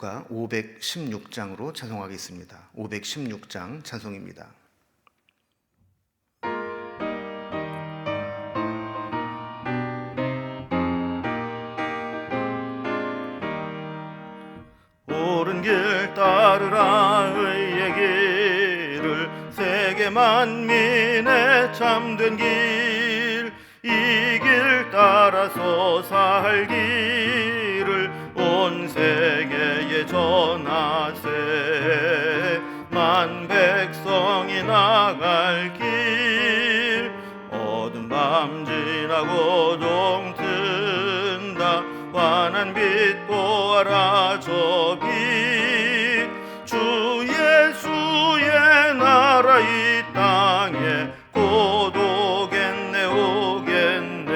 아모스가 516장으로 찬송하겠습니다. 516장 찬송입니다. 옳은 길 따르라 의의 길을, 세계 만민의 참된 길, 이 길 따라서 살기를 온 세계에 전하세. 만 백성이 나갈 길, 어두운 밤 지나고 동튼다. 환한 빛 보아라 저 빛, 주 예수의 나라 이 땅에 곧 오겠네 오겠네.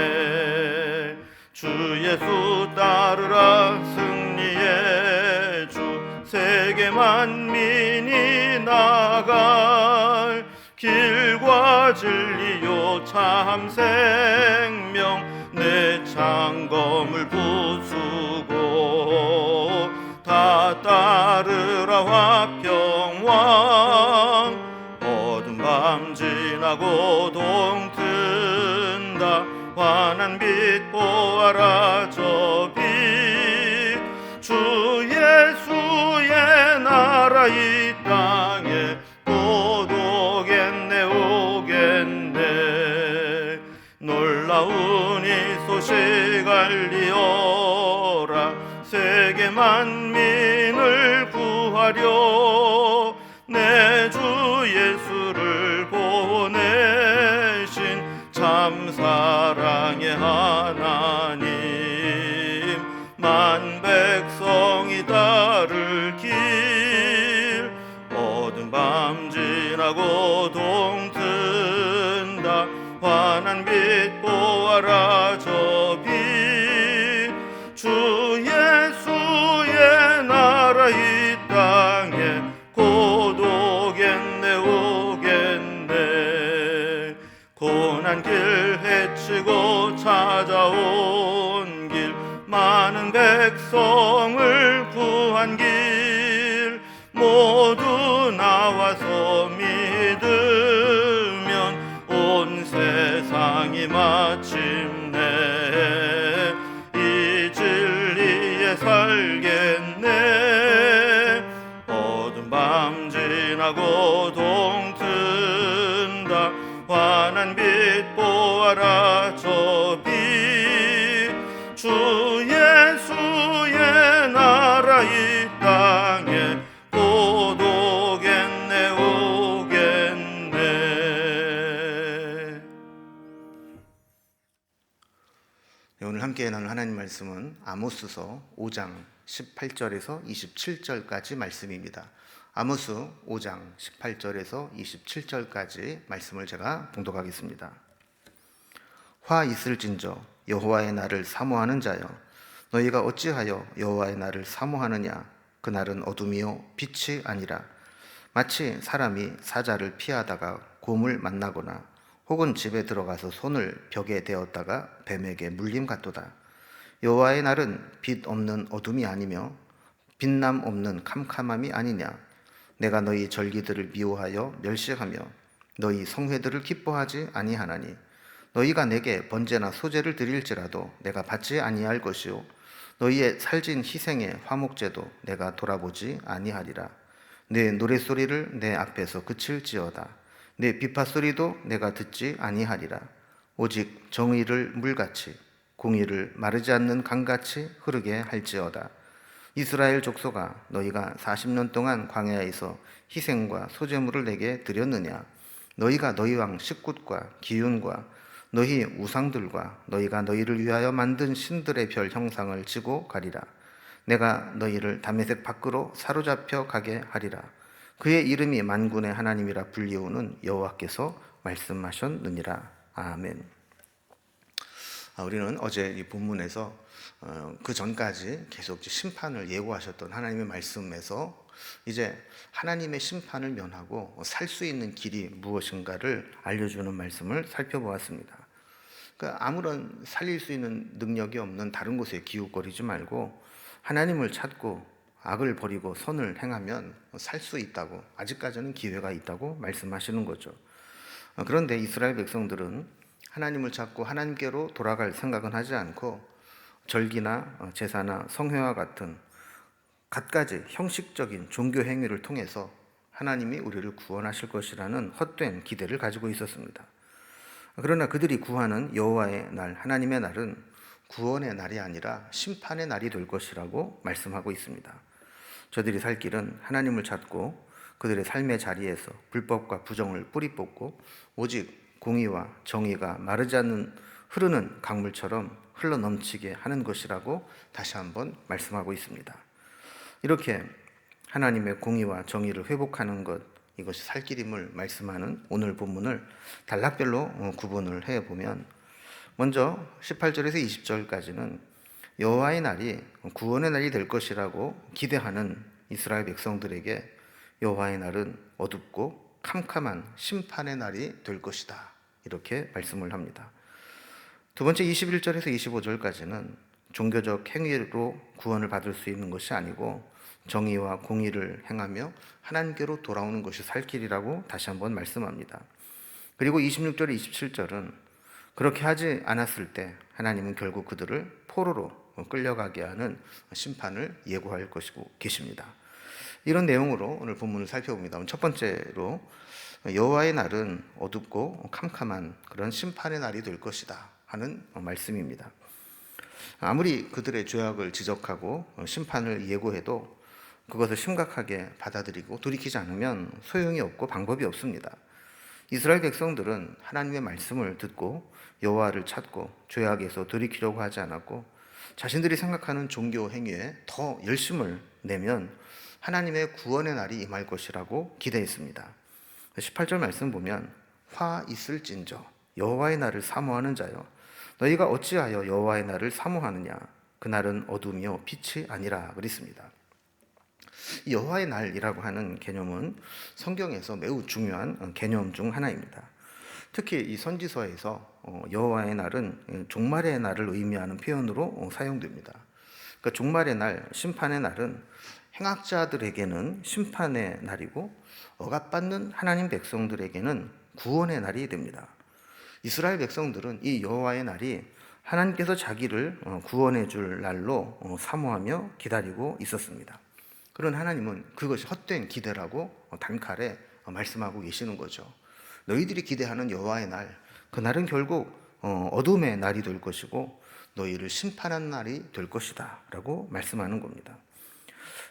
주 예수 따르라 승리의 주, 세계 만민이 나갈 길과 진리요 참 생명, 내 창검을 부수고 다 따르라 화평왕. 어두운 밤 지나고 동튼다. 환한 빛 보아라 저 빛, 주 예수의 나라 이 땅에 곧 오겠네 오겠네. 놀라운 이 소식 알리어라, 세계 만민을 구하려 내 주 예수를 보내신 참 사랑의 하나님. 만 백성이 따를 길, 어두운 밤 지나고 동튼다. 환한 빛 보아라 저 빛, 주 예수의 나라 이 땅에 곧 오겠네 오겠네. 고난 길 헤치고 찾아온 길, 많은 백성을 구한 길, 모두 나와서 믿으면 온 세상이 마침내 이 진리에 살겠네. 어두운 밤 지나고 동튼다. 환한 빛 보아라 저 빛, 주 예수의 나라 이 땅에 곧 오겠네 오겠네. 오늘 함께 나눌 하나님 말씀은 아모스서 5장 18절에서 27절까지 말씀입니다. 아모스 5장 18절에서 27절까지 말씀을 제가 봉독하겠습니다. 화 있을진저 여호와의 날을 사모하는 자여, 너희가 어찌하여 여호와의 날을 사모하느냐. 그 날은 어둠이요 빛이 아니라 마치 사람이 사자를 피하다가 곰을 만나거나 혹은 집에 들어가서 손을 벽에 대었다가 뱀에게 물림 같도다. 여호와의 날은 빛 없는 어둠이 아니며 빛남 없는 캄캄함이 아니냐. 내가 너희 절기들을 미워하여 멸시하며 너희 성회들을 기뻐하지 아니하나니, 너희가 내게 번제나 소제를 드릴지라도 내가 받지 아니할 것이요 너희의 살진 희생의 화목제도 내가 돌아보지 아니하리라. 내 노랫소리를 내 앞에서 그칠지어다. 내 비파소리도 내가 듣지 아니하리라. 오직 정의를 물같이 공의를 마르지 않는 강같이 흐르게 할지어다. 이스라엘 족속아, 너희가 40년 동안 광야에서 희생과 소제물을 내게 드렸느냐. 너희가 너희 왕 식굿과 기윤과 너희 우상들과 너희가 너희를 위하여 만든 신들의 별 형상을 지고 가리라. 내가 너희를 다메섹 밖으로 사로잡혀 가게 하리라. 그의 이름이 만군의 하나님이라 불리우는 여호와께서 말씀하셨느니라. 아멘. 우리는 어제 이 본문에서 그 전까지 계속 심판을 예고하셨던 하나님의 말씀에서 이제 하나님의 심판을 면하고 살 수 있는 길이 무엇인가를 알려주는 말씀을 살펴보았습니다. 그러니까 아무런 살릴 수 있는 능력이 없는 다른 곳에 기웃거리지 말고 하나님을 찾고 악을 버리고 선을 행하면 살 수 있다고, 아직까지는 기회가 있다고 말씀하시는 거죠. 그런데 이스라엘 백성들은 하나님을 찾고 하나님께로 돌아갈 생각은 하지 않고 절기나 제사나 성회와 같은 갖가지 형식적인 종교 행위를 통해서 하나님이 우리를 구원하실 것이라는 헛된 기대를 가지고 있었습니다. 그러나 그들이 구하는 여호와의 날, 하나님의 날은 구원의 날이 아니라 심판의 날이 될 것이라고 말씀하고 있습니다. 저들이 살 길은 하나님을 찾고 그들의 삶의 자리에서 불법과 부정을 뿌리 뽑고 오직 공의와 정의가 마르지 않는 흐르는 강물처럼 흘러넘치게 하는 것이라고 다시 한번 말씀하고 있습니다. 이렇게 하나님의 공의와 정의를 회복하는 것, 이것이 살 길임을 말씀하는 오늘 본문을 단락별로 구분을 해보면, 먼저 18절에서 20절까지는 여호와의 날이 구원의 날이 될 것이라고 기대하는 이스라엘 백성들에게 여호와의 날은 어둡고 캄캄한 심판의 날이 될 것이다, 이렇게 말씀을 합니다. 두 번째 21절에서 25절까지는 종교적 행위로 구원을 받을 수 있는 것이 아니고 정의와 공의를 행하며 하나님께로 돌아오는 것이 살 길이라고 다시 한번 말씀합니다. 그리고 26절, 27절은 그렇게 하지 않았을 때 하나님은 결국 그들을 포로로 끌려가게 하는 심판을 예고할 것이고 계십니다. 이런 내용으로 오늘 본문을 살펴봅니다. 첫 번째로 여호와의 날은 어둡고 캄캄한 그런 심판의 날이 될 것이다 하는 말씀입니다. 아무리 그들의 죄악을 지적하고 심판을 예고해도 그것을 심각하게 받아들이고 돌이키지 않으면 소용이 없고 방법이 없습니다. 이스라엘 백성들은 하나님의 말씀을 듣고 여호와를 찾고 죄악에서 돌이키려고 하지 않았고 자신들이 생각하는 종교 행위에 더 열심을 내면 하나님의 구원의 날이 임할 것이라고 기대했습니다. 18절 말씀 보면 화 있을진저 여호와의 날을 사모하는 자여 너희가 어찌하여 여호와의 날을 사모하느냐 그날은 어둠이요 빛이 아니라 그랬습니다. 여호와의 날이라고 하는 개념은 성경에서 매우 중요한 개념 중 하나입니다. 특히 이 선지서에서 여호와의 날은 종말의 날을 의미하는 표현으로 사용됩니다. 그러니까 종말의 날, 심판의 날은 행악자들에게는 심판의 날이고 억압받는 하나님 백성들에게는 구원의 날이 됩니다. 이스라엘 백성들은 이 여호와의 날이 하나님께서 자기를 구원해 줄 날로 사모하며 기다리고 있었습니다. 그런 하나님은 그것이 헛된 기대라고 단칼에 말씀하고 계시는 거죠. 너희들이 기대하는 여호와의 날, 그날은 결국 어둠의 날이 될 것이고 너희를 심판하는 날이 될 것이다 라고 말씀하는 겁니다.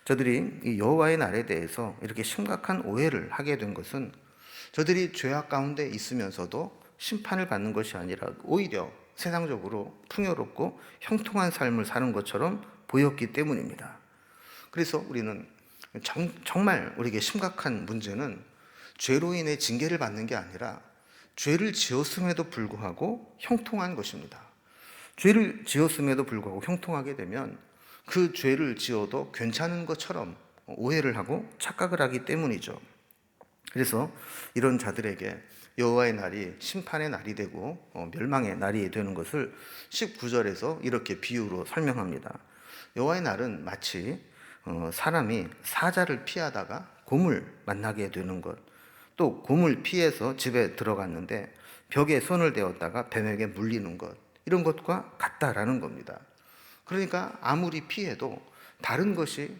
저들이 이 여호와의 날에 대해서 이렇게 심각한 오해를 하게 된 것은 저들이 죄악 가운데 있으면서도 심판을 받는 것이 아니라 오히려 세상적으로 풍요롭고 형통한 삶을 사는 것처럼 보였기 때문입니다. 그래서 우리는 정말 우리에게 심각한 문제는 죄로 인해 징계를 받는 게 아니라 죄를 지었음에도 불구하고 형통한 것입니다. 죄를 지었음에도 불구하고 형통하게 되면 그 죄를 지어도 괜찮은 것처럼 오해를 하고 착각을 하기 때문이죠. 그래서 이런 자들에게 여호와의 날이 심판의 날이 되고 멸망의 날이 되는 것을 19절에서 이렇게 비유로 설명합니다. 여호와의 날은 마치 사람이 사자를 피하다가 곰을 만나게 되는 것, 또 곰을 피해서 집에 들어갔는데 벽에 손을 대었다가 뱀에게 물리는 것, 이런 것과 같다라는 겁니다. 그러니까 아무리 피해도 다른 것이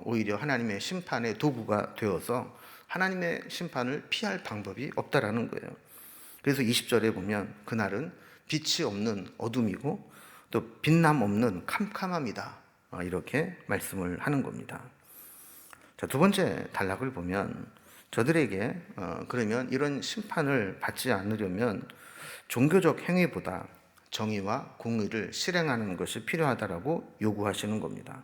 오히려 하나님의 심판의 도구가 되어서 하나님의 심판을 피할 방법이 없다라는 거예요. 그래서 20절에 보면 그날은 빛이 없는 어둠이고 또 빛남 없는 캄캄함이다, 이렇게 말씀을 하는 겁니다. 자, 두 번째 단락을 보면 저들에게 그러면 이런 심판을 받지 않으려면 종교적 행위보다 정의와 공의를 실행하는 것이 필요하다라고 요구하시는 겁니다.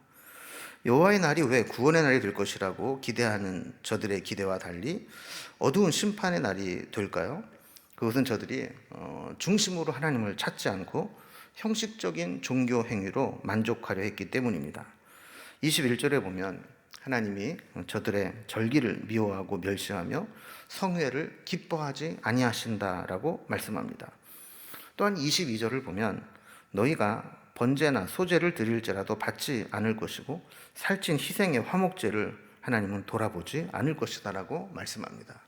여호와의 날이 왜 구원의 날이 될 것이라고 기대하는 저들의 기대와 달리 어두운 심판의 날이 될까요? 그것은 저들이 중심으로 하나님을 찾지 않고 형식적인 종교 행위로 만족하려 했기 때문입니다. 21절에 보면 하나님이 저들의 절기를 미워하고 멸시하며 성회를 기뻐하지 아니하신다라고 말씀합니다. 또한 22절을 보면 너희가 번제나 소제를 드릴지라도 받지 않을 것이고 살찐 희생의 화목제를 하나님은 돌아보지 않을 것이다라고 말씀합니다.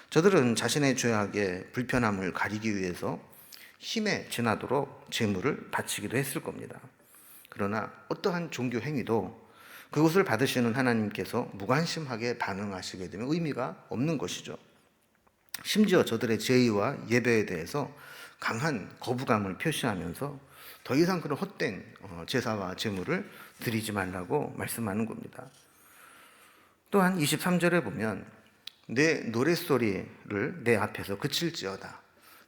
저들은 자신의 죄악의 불편함을 가리기 위해서 힘에 지나도록 제물을 바치기도 했을 겁니다. 그러나 어떠한 종교 행위도 그것을 받으시는 하나님께서 무관심하게 반응하시게 되면 의미가 없는 것이죠. 심지어 저들의 제의와 예배에 대해서 강한 거부감을 표시하면서 더 이상 그런 헛된 제사와 제물을 드리지 말라고 말씀하는 겁니다. 또한 23절에 보면 내 노랫소리를 내 앞에서 그칠지어다.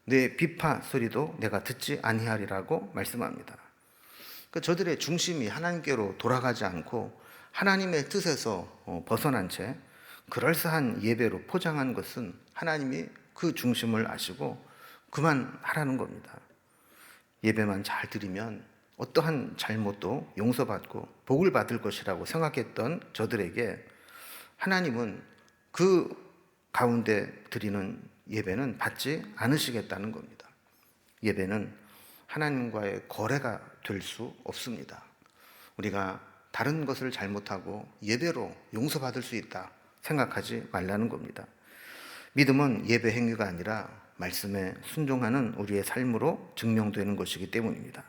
내 비파 소리도 내가 듣지 아니하리라고 말씀합니다. 그러니까 저들의 중심이 하나님께로 돌아가지 않고 하나님의 뜻에서 벗어난 채 그럴싸한 예배로 포장한 것은 하나님이 그 중심을 아시고 그만하라는 겁니다. 예배만 잘 드리면 어떠한 잘못도 용서받고 복을 받을 것이라고 생각했던 저들에게 하나님은 그 가운데 드리는 예배는 받지 않으시겠다는 겁니다. 예배는 하나님과의 거래가 될 수 없습니다. 우리가 다른 것을 잘못하고 예배로 용서받을 수 있다 생각하지 말라는 겁니다. 믿음은 예배 행위가 아니라 말씀에 순종하는 우리의 삶으로 증명되는 것이기 때문입니다.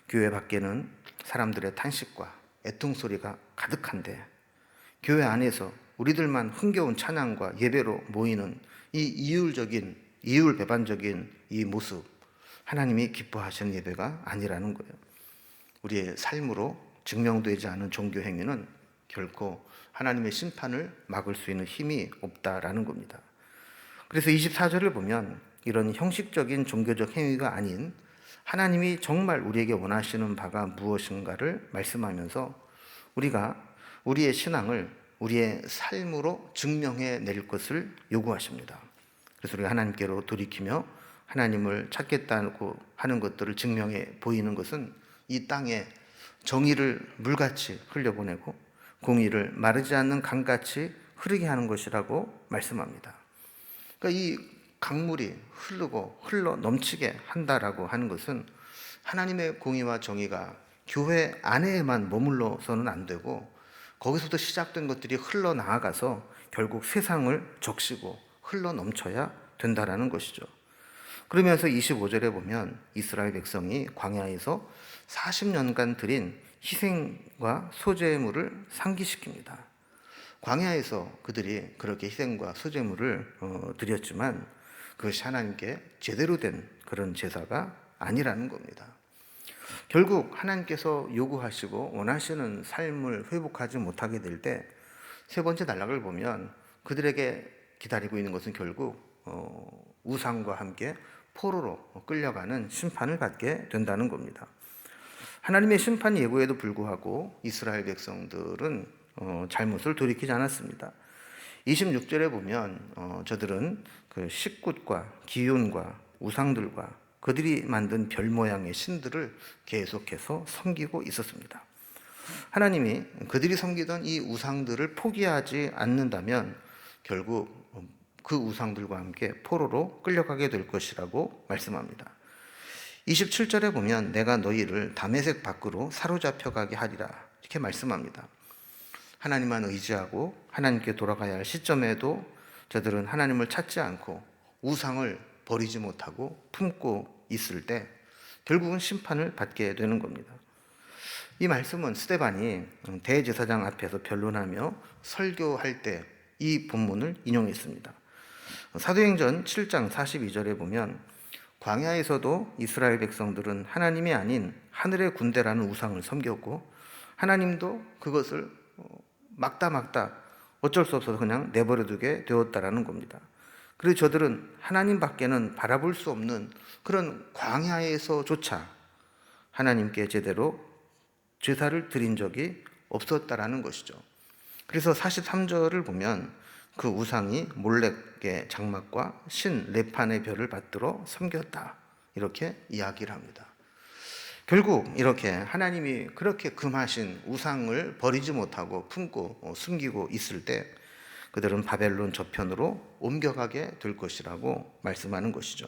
교회 밖에는 사람들의 탄식과 애통소리가 가득한데 교회 안에서 우리들만 흥겨운 찬양과 예배로 모이는 이 이율배반적인 이 모습, 하나님이 기뻐하시는 예배가 아니라는 거예요. 우리의 삶으로 증명되지 않은 종교 행위는 결코 하나님의 심판을 막을 수 있는 힘이 없다라는 겁니다. 그래서 24절을 보면 이런 형식적인 종교적 행위가 아닌 하나님이 정말 우리에게 원하시는 바가 무엇인가를 말씀하면서 우리가 우리의 신앙을 우리의 삶으로 증명해 낼 것을 요구하십니다. 그래서 우리가 하나님께로 돌이키며 하나님을 찾겠다고 하는 것들을 증명해 보이는 것은 이 땅에 정의를 물같이 흘려보내고 공의를 마르지 않는 강같이 흐르게 하는 것이라고 말씀합니다. 그러니까 이 강물이 흐르고 흘러 넘치게 한다라고 하는 것은 하나님의 공의와 정의가 교회 안에만 머물러서는 안 되고 거기서부터 시작된 것들이 흘러나아가서 결국 세상을 적시고 흘러 넘쳐야 된다라는 것이죠. 그러면서 25절에 보면 이스라엘 백성이 광야에서 40년간 드린 희생과 소제물을 상기시킵니다. 광야에서 그들이 그렇게 희생과 소제물을 드렸지만 그것이 하나님께 제대로 된 그런 제사가 아니라는 겁니다. 결국 하나님께서 요구하시고 원하시는 삶을 회복하지 못하게 될 때 세 번째 단락을 보면 그들에게 기다리고 있는 것은 결국 우상과 함께 포로로 끌려가는 심판을 받게 된다는 겁니다. 하나님의 심판 예고에도 불구하고 이스라엘 백성들은 잘못을 돌이키지 않았습니다. 26절에 보면 저들은 그 식굿과 기운과 우상들과 그들이 만든 별 모양의 신들을 계속해서 섬기고 있었습니다. 하나님이 그들이 섬기던 이 우상들을 포기하지 않는다면 결국 그 우상들과 함께 포로로 끌려가게 될 것이라고 말씀합니다. 27절에 보면 내가 너희를 다메섹 밖으로 사로잡혀 가게 하리라 이렇게 말씀합니다. 하나님만 의지하고 하나님께 돌아가야 할 시점에도 저들은 하나님을 찾지 않고 우상을 버리지 못하고 품고 있을 때 결국은 심판을 받게 되는 겁니다. 이 말씀은 스데반이 대제사장 앞에서 변론하며 설교할 때 이 본문을 인용했습니다. 사도행전 7장 42절에 보면 광야에서도 이스라엘 백성들은 하나님이 아닌 하늘의 군대라는 우상을 섬겼고 하나님도 그것을 막다 어쩔 수 없어서 그냥 내버려두게 되었다라는 겁니다. 그래서 저들은 하나님 밖에는 바라볼 수 없는 그런 광야에서조차 하나님께 제대로 제사를 드린 적이 없었다라는 것이죠. 그래서 43절을 보면 그 우상이 몰렉의 장막과 신 레판의 별을 받들어 섬겼다 이렇게 이야기를 합니다. 결국 이렇게 하나님이 그렇게 금하신 우상을 버리지 못하고 품고 숨기고 있을 때 그들은 바벨론 저편으로 옮겨가게 될 것이라고 말씀하는 것이죠.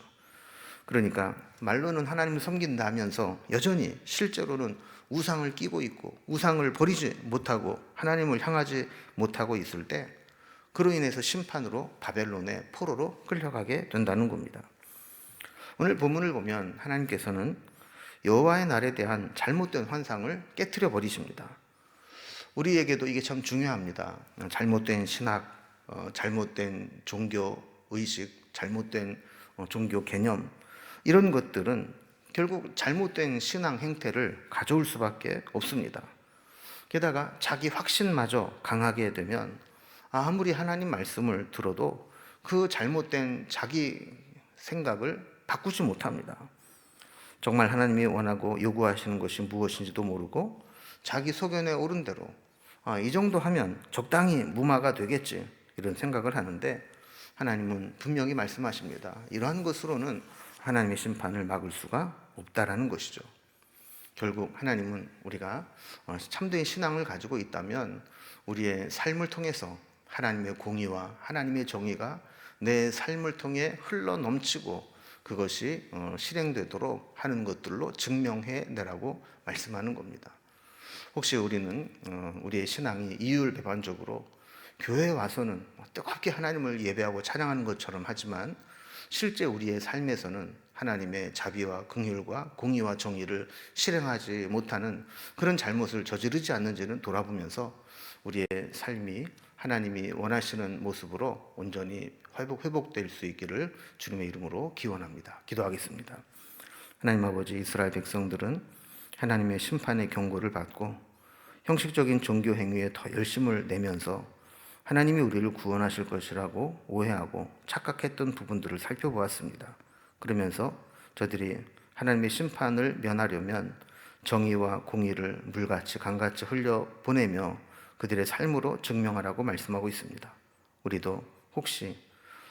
그러니까 말로는 하나님을 섬긴다 하면서 여전히 실제로는 우상을 끼고 있고 우상을 버리지 못하고 하나님을 향하지 못하고 있을 때 그로 인해서 심판으로 바벨론의 포로로 끌려가게 된다는 겁니다. 오늘 본문을 보면 하나님께서는 여호와의 날에 대한 잘못된 환상을 깨트려 버리십니다. 우리에게도 이게 참 중요합니다. 잘못된 신학, 잘못된 종교 의식, 잘못된 종교 개념, 이런 것들은 결국 잘못된 신앙 행태를 가져올 수밖에 없습니다. 게다가 자기 확신마저 강하게 되면 아무리 하나님 말씀을 들어도 그 잘못된 자기 생각을 바꾸지 못합니다. 정말 하나님이 원하고 요구하시는 것이 무엇인지도 모르고 자기 소견에 오른 대로 이 정도 하면 적당히 무마가 되겠지, 이런 생각을 하는데 하나님은 분명히 말씀하십니다. 이러한 것으로는 하나님의 심판을 막을 수가 없다라는 것이죠. 결국 하나님은 우리가 참된 신앙을 가지고 있다면 우리의 삶을 통해서 하나님의 공의와 하나님의 정의가 내 삶을 통해 흘러 넘치고 그것이 실행되도록 하는 것들로 증명해 내라고 말씀하는 겁니다. 혹시 우리는 우리의 신앙이 이율배반적으로 교회에 와서는 뜨겁게 하나님을 예배하고 찬양하는 것처럼 하지만 실제 우리의 삶에서는 하나님의 자비와 긍휼과 공의와 정의를 실행하지 못하는 그런 잘못을 저지르지 않는지는 돌아보면서 우리의 삶이 하나님이 원하시는 모습으로 온전히 회복될 수 있기를 주님의 이름으로 기원합니다. 기도하겠습니다. 하나님 아버지, 이스라엘 백성들은 하나님의 심판의 경고를 받고 형식적인 종교 행위에 더 열심을 내면서 하나님이 우리를 구원하실 것이라고 오해하고 착각했던 부분들을 살펴보았습니다. 그러면서 저들이 하나님의 심판을 면하려면 정의와 공의를 물같이 강같이 흘려보내며 그들의 삶으로 증명하라고 말씀하고 있습니다. 우리도 혹시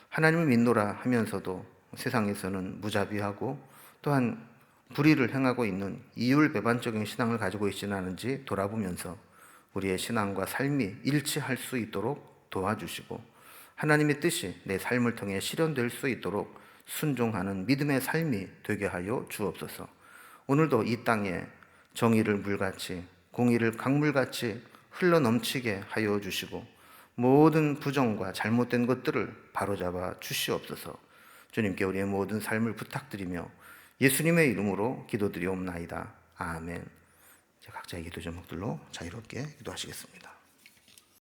하나님을 믿노라 하면서도 세상에서는 무자비하고 또한 불의를 행하고 있는 이율배반적인 신앙을 가지고 있지는 않은지 돌아보면서 우리의 신앙과 삶이 일치할 수 있도록 도와주시고 하나님의 뜻이 내 삶을 통해 실현될 수 있도록 순종하는 믿음의 삶이 되게 하여 주옵소서. 오늘도 이 땅에 정의를 물같이 공의를 강물같이 흘러넘치게 하여 주시고 모든 부정과 잘못된 것들을 바로잡아 주시옵소서. 주님께 우리의 모든 삶을 부탁드리며 예수님의 이름으로 기도드리옵나이다. 아멘. 각자의 기도 제목들로 자유롭게 기도하시겠습니다.